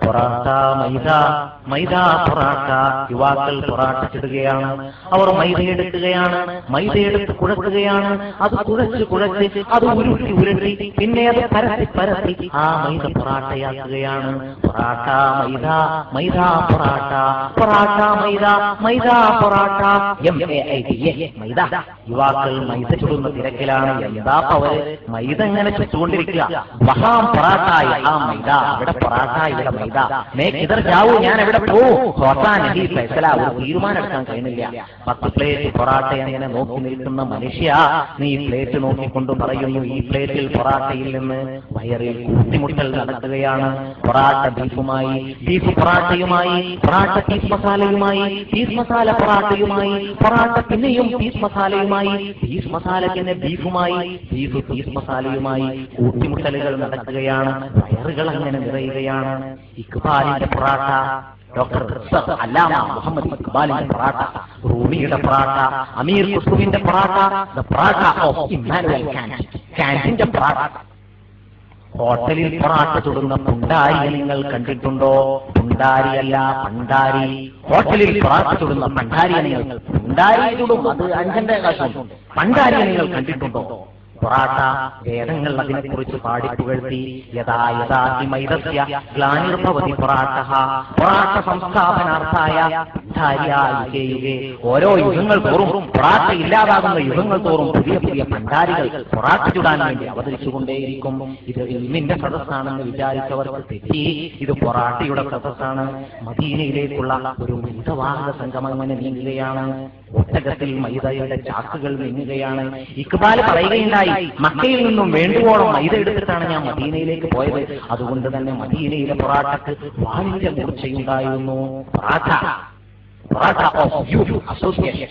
പൊറാട്ട, മൈദ, മൈദ പൊറാട്ട. യുവാക്കൾ പൊറാട്ട ചുടുകയാണ്. അവർ മൈദയെടുക്കുകയാണ്. മൈദയെടുത്ത് കുഴക്കുകയാണ്. അത് കുഴച്ച് അത് ഉരുട്ടി പിന്നെ അത് പരത്തി ആ മൈദ പൊറാട്ടയാക്കുകയാണ്. പൊറാട്ട, മൈദ, മൈദ പൊറാട്ട. പൊറാട്ട, മൈദ, മൈദ പൊറാട്ട. മൈദ. യുവാക്കൾ മൈദ ചുടുന്ന തിരക്കിലാണ്. എന്താ അവര് മൈദ ഇങ്ങനെ ചുറ്റുകൊണ്ടിരിക്കുക. വഹാം പൊറാട്ടായി ആ മൈദ. ഇവിടെ പൊറാട്ട, ഇവിടെ മൈദ. ഇതർ ജാവൂ, ഞാൻ എവിടെ പോവും? ഒരു തീരുമാനം എടുക്കാൻ കഴിയുന്നില്ല. 10 പ്ലേറ്റ് പൊറാട്ട അങ്ങനെ നോക്കി നിൽക്കുന്ന മനുഷ്യ, നീ പ്ലേറ്റ് നോക്കിക്കൊണ്ട് പറയുന്നു, ഈ പ്ലേറ്റിൽ പൊറാട്ടയിൽ നിന്ന് വയറിൽ കൂട്ടിമുട്ടൽ നടക്കുകയാണ്. പൊറാട്ട ബീഫുമായി, ബീഫ് പൊറാട്ടയുമായി, പൊറാട്ട പീസ് മസാലയുമായി, പീസ് മസാല പൊറാട്ടയുമായി, പൊറാട്ട പിന്നെയും പീസ് മസാലയുമായി, പീസ് മസാല പിന്നെ ബീഫുമായി, ബീഫ് പീസ് മസാലയുമായി കൂട്ടിമുട്ടലുകൾ നടക്കുകയാണ്. വയറുകൾ അങ്ങനെ നിറയുകയാണ്. ഇക്ബാലിന്റെ പൊറാട്ട, ഡോക്ടർ അല്ലാമ മുഹമ്മദ് ഇക്ബാലിന്റെ പൊറാട്ട, റൂമിയുടെ പൊറാട്ട, അമീർ ഖുസ്രുവിന്റെ parotta, the parotta of Immanuel കാന്റിന്റെ പൊറാട്ട. ഹോട്ടലിൽ പൊറാട്ട ചുടുന്ന പുണ്ടാരി നിങ്ങൾ കണ്ടിട്ടുണ്ടോ? പുണ്ടാരിയല്ല, പണ്ടാരി. ഹോട്ടലിൽ പൊറാട്ട ചുടുന്ന പണ്ടാരി നിങ്ങൾ, പുണ്ടാരി ചുടും, അത് 5 കാശും. പണ്ടാരി നിങ്ങൾ കണ്ടിട്ടുണ്ടോ? പൊറാട്ട വേദങ്ങൾ അതിനെക്കുറിച്ച് പാടിപ്പുകഴ്ത്തി. യഥാ മൈദസ്യ ഗ്ലാനിർഭവതി പൊറാട്ട. പൊറാട്ട സംസ്ഥാപനാർത്ഥായ യുഗേ. ഓരോ യുഗങ്ങൾ തോറും പൊറാട്ട ഇല്ലാതാകുന്ന യുഗങ്ങൾ തോറും പുതിയ പുതിയ ഭണ്ഡാരികൾ പൊറാട്ട ചുടാൻ വേണ്ടി അവതരിച്ചുകൊണ്ടേയിരിക്കും. ഇത് ഇൽമിന്റെ സദസ്സാണെന്ന് വിചാരിച്ചവർക്ക് തെറ്റി. ഇത് പൊറാട്ടയുടെ സദസ്സാണ്. മദീനയിലേക്കുള്ള ഒരു മിതവാഹക സംഗമം അങ്ങനെ നീങ്ങുകയാണ്. ഒട്ടകത്തിൽ മൈദയുടെ ചാക്കുകൾ നീങ്ങുകയാണ്. ഇക്ബാൽ പറയുകയുണ്ടായി, മക്കയിൽ നിന്നും വേണ്ടുവോളം മൈദ എടുത്തിട്ടാണ് ഞാൻ മദീനയിലേക്ക് പോയത്. അതുകൊണ്ട് തന്നെ മദീനയിലെ പൊറാട്ടക്ക് വാണിജ്യ മൂർച്ചയുണ്ടായിരുന്നു. Parotta of youth association